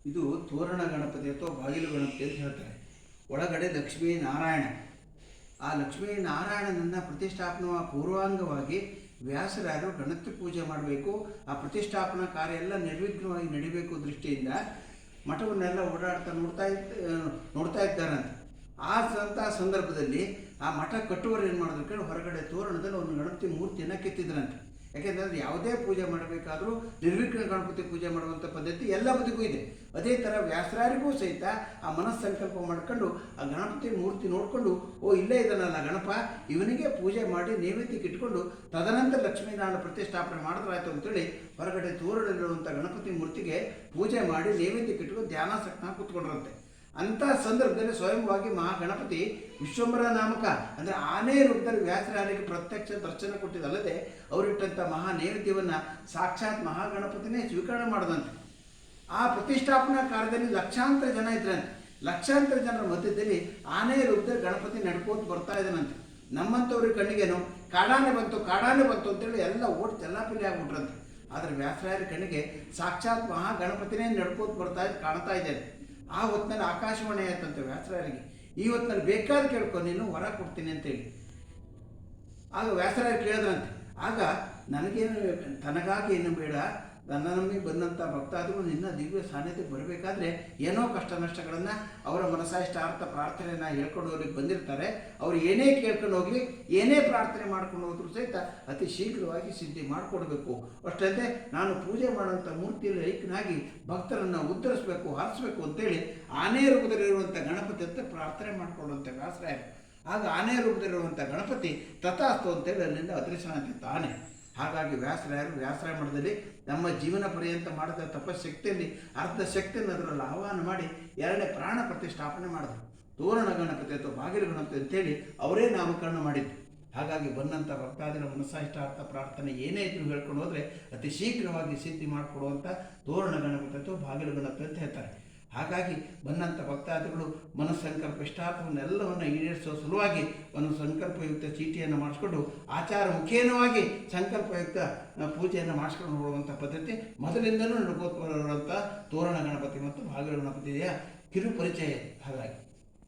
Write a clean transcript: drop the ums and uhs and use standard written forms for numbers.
ಇದು ತೋರಣ ಗಣಪತಿ ಅಥವಾ ಬಾಗಿಲು ಗಣಪತಿ ಅಂತ ಹೇಳ್ತಾರೆ. ಒಳಗಡೆ ಲಕ್ಷ್ಮೀ ನಾರಾಯಣ. ಆ ಲಕ್ಷ್ಮೀ ನಾರಾಯಣನನ್ನು ಪ್ರತಿಷ್ಠಾಪನಾ ಪೂರ್ವಾಂಗವಾಗಿ ವ್ಯಾಸರಾಯರು ಗಣಪತಿ ಪೂಜೆ ಮಾಡಬೇಕು. ಆ ಪ್ರತಿಷ್ಠಾಪನಾ ಕಾರ್ಯ ಎಲ್ಲ ನಿರ್ವಿಘ್ನವಾಗಿ ನಡಿಬೇಕು ದೃಷ್ಟಿಯಿಂದ ಮಠವನ್ನೆಲ್ಲ ಓಡಾಡ್ತಾ ನೋಡ್ತಾ ಇದ್ದಾರಂತೆ. ಸಂದರ್ಭದಲ್ಲಿ ಆ ಮಠ ಕಟ್ಟುವರು ಏನು ಮಾಡಿದ್ರು, ಹೊರಗಡೆ ತೋರಣದಲ್ಲಿ ಒಂದು ಗಣಪತಿ ಮೂರ್ತಿಯನ್ನು ಕೆತ್ತಿದ್ರಂತೆ. ಯಾಕೆಂದರೆ ಯಾವುದೇ ಪೂಜೆ ಮಾಡಬೇಕಾದ್ರೂ ನಿರ್ವಿಘ್ನ ಗಣಪತಿ ಪೂಜೆ ಮಾಡುವಂಥ ಪದ್ಧತಿ ಎಲ್ಲ ಬದಿಗೂ ಇದೆ. ಅದೇ ಥರ ವ್ಯಾಸರಾಯರಿಗೂ ಸಹಿತ ಆ ಮನಸ್ಸಂಕಲ್ಪ ಮಾಡ್ಕೊಂಡು ಆ ಗಣಪತಿ ಮೂರ್ತಿ ನೋಡಿಕೊಂಡು, ಇಲ್ಲೇ ಇದನ್ನಲ್ಲ ಗಣಪ, ಇವನಿಗೆ ಪೂಜೆ ಮಾಡಿ ನೈವೇದ್ಯಕ್ಕೆ ಇಟ್ಕೊಂಡು ತದನಂತರ ಲಕ್ಷ್ಮೀನಾರಾಯಣ ಪ್ರತಿಷ್ಠಾಪನೆ ಮಾಡಿದ್ರಾಯ್ತು ಅಂತೇಳಿ ಹೊರಗಡೆ ತೋರಣದಲ್ಲಿರುವಂಥ ಗಣಪತಿ ಮೂರ್ತಿಗೆ ಪೂಜೆ ಮಾಡಿ ನೈವೇದ್ಯಕ್ಕೆ ಇಟ್ಕೊಂಡು ಧ್ಯಾನಾಸಕ್ತ ಕೂತ್ಕೊಂಡ್ರಂತೆ. ಅಂಥ ಸಂದರ್ಭದಲ್ಲಿ ಸ್ವಯಂವಾಗಿ ಮಹಾಗಣಪತಿ ವಿಶ್ವಂಬರ ನಾಮಕ ಅಂದರೆ ಆನೆ ರೂಪದಲ್ಲಿ ವ್ಯಾಸರಾಯರಿಗೆ ಪ್ರತ್ಯಕ್ಷ ದರ್ಶನ ಕೊಟ್ಟಿದ್ದಲ್ಲದೆ ಅವರಿಟ್ಟಂಥ ಮಹಾ ನೈವೇದ್ಯವನ್ನು ಸಾಕ್ಷಾತ್ ಮಹಾಗಣಪತಿನೇ ಸ್ವೀಕರಣೆ ಮಾಡಿದಂತೆ. ಆ ಪ್ರತಿಷ್ಠಾಪನಾ ಕಾರ್ಯದಲ್ಲಿ ಲಕ್ಷಾಂತರ ಜನ ಇದ್ರಂತೆ. ಲಕ್ಷಾಂತರ ಜನರ ಮಧ್ಯದಲ್ಲಿ ಆನೆ ರೂಪದಲ್ಲಿ ಗಣಪತಿ ನಡ್ಕೋತ ಬರ್ತಾ ಇದ್ದಾನಂತೆ. ನಮ್ಮಂಥವ್ರಿಗೆ ಕಣ್ಣಿಗೇನು ಕಾಡಾನೆ ಬಂತು ಅಂತೇಳಿ ಎಲ್ಲ ಓಟ್ ಚೆಲ್ಲಾಪಿಲ್ಲಿ ಆಗ್ಬಿಟ್ರಂತೆ. ಆದರೆ ವ್ಯಾಸರಾಯರ ಕಣ್ಣಿಗೆ ಸಾಕ್ಷಾತ್ ಮಹಾಗಣಪತಿನೇ ನಡ್ಕೋತ ಕಾಣ್ತಾ ಇದ್ದಾರೆ. ಆ ಹೊತ್ತಿನಲ್ಲಿ ಆಕಾಶವಾಣಿ ಆಯ್ತಂತೆ ವ್ಯಾಸರಾಯರಿಗೆ, ಈ ಹೊತ್ತಿನಲ್ಲಿ ಬೇಕಾದ್ರೆ ಕೇಳ್ಕೊ, ನೀನು ಹೊರ ಕೊಡ್ತೀನಿ ಅಂತೇಳಿ. ಆಗ ವ್ಯಾಸರಾಯರು ಕೇಳಿದ್ರಂತೆ, ಆಗ ನನಗೇನು ತನಗಾಗಿ ಏನು ಬೇಡ, ನನ್ನ ನಂಬಿ ಬಂದಂಥ ಭಕ್ತಾದಿಗಳು ನಿನ್ನ ದಿವ್ಯ ಸಾನ್ನಿಧ್ಯಕ್ಕೆ ಬರಬೇಕಾದ್ರೆ ಏನೋ ಕಷ್ಟ ನಷ್ಟಗಳನ್ನು ಅವರ ಮನಸಾಯಿಷ್ಟಾರ್ಥ ಪ್ರಾರ್ಥನೆಯನ್ನು ಹೇಳ್ಕೊಂಡು ಹೋಗ್ಲಿಕ್ಕೆ ಬಂದಿರ್ತಾರೆ. ಅವರು ಏನೇ ಕೇಳ್ಕೊಂಡು ಹೋಗಲಿ, ಏನೇ ಪ್ರಾರ್ಥನೆ ಮಾಡ್ಕೊಂಡು ಹೋದ್ರೂ ಸಹಿತ ಅತಿ ಶೀಘ್ರವಾಗಿ ಸಿದ್ಧಿ ಮಾಡಿಕೊಡ್ಬೇಕು. ಅಷ್ಟಲ್ಲದೆ ನಾನು ಪೂಜೆ ಮಾಡೋಂಥ ಮೂರ್ತಿಯಲ್ಲಿ ಐಕ್ಯನಾಗಿ ಭಕ್ತರನ್ನು ಉದ್ಧರಿಸಬೇಕು, ಹರಿಸಬೇಕು ಅಂತೇಳಿ ಆನೆ ರೂಪದಲ್ಲಿರುವಂಥ ಗಣಪತಿ ಅಂತ ಪ್ರಾರ್ಥನೆ ಮಾಡಿಕೊಳ್ಳುವಂಥ ವ್ಯಾಸರಾಯರು. ಆಗ ಆನೆ ರೂಪದಲ್ಲಿರುವಂಥ ಗಣಪತಿ ತಥಾಸ್ತು ಅಂತೇಳಿ ಅಲ್ಲಿಂದ ಅದೃಶ್ಯನಾಗ್ತಿತ್ತು ತಾನೆ. ಹಾಗಾಗಿ ವ್ಯಾಸರಾಯ ಮಠದಲ್ಲಿ ನಮ್ಮ ಜೀವನ ಪರ್ಯಂತ ಮಾಡಿದ ತಪಶಕ್ತಿಯಲ್ಲಿ ಅರ್ಧ ಶಕ್ತಿಯನ್ನು ಅದರಲ್ಲಿ ಆಹ್ವಾನ ಮಾಡಿ ಎರಡನೇ ಪ್ರಾಣ ಪ್ರತಿಷ್ಠಾಪನೆ ಮಾಡಿದ್ರು. ತೋರಣ ಗಣಪತಿ ಅಥವಾ ಬಾಗಿಲು ಗಣಪತಿ ಅಂತೇಳಿ ಅವರೇ ನಾಮಕರಣ ಮಾಡಿದ್ದು. ಹಾಗಾಗಿ ಬಂದಂಥ ಭಕ್ತಾದಿಗಳ ಮನಸಾಯಿಷ್ಟಾರ್ಥ ಪ್ರಾರ್ಥನೆ ಏನೇ ಇದ್ರು ಹೇಳ್ಕೊಂಡು ಹೋದರೆ ಅತಿ ಶೀಘ್ರವಾಗಿ ಸಿದ್ಧಿ ಮಾಡಿಕೊಡುವಂಥ ತೋರಣ ಗಣಪತಿ ಅಥವಾ ಬಾಗಿಲು ಗಣಪತಿ ಅಂತ ಹೇಳ್ತಾರೆ. ಹಾಗಾಗಿ ಬಂದಂಥ ಭಕ್ತಾದಿಗಳು ಮನಸ್ಸಂಕಲ್ಪ ಇಷ್ಟಾರ್ಥವನ್ನೆಲ್ಲವನ್ನು ಈಡೇರಿಸುವ ಸಲುವಾಗಿ ಒಂದು ಸಂಕಲ್ಪಯುಕ್ತ ಚೀಟಿಯನ್ನು ಮಾಡಿಸ್ಕೊಂಡು ಆಚಾರ ಮುಖೇನವಾಗಿ ಸಂಕಲ್ಪಯುಕ್ತ ಪೂಜೆಯನ್ನು ಮಾಡಿಸ್ಕೊಂಡು ಹೋಗುವಂಥ ಪದ್ಧತಿ ಮೊದಲಿಂದಲೂ ನಡ್ಕೋತ ಬರುವಂಥ ತೋರಣ ಗಣಪತಿ ಮತ್ತು ಬಾಗಿಲು ಗಣಪತಿಯ ಕಿರು ಪರಿಚಯ. ಹಾಗಾಗಿ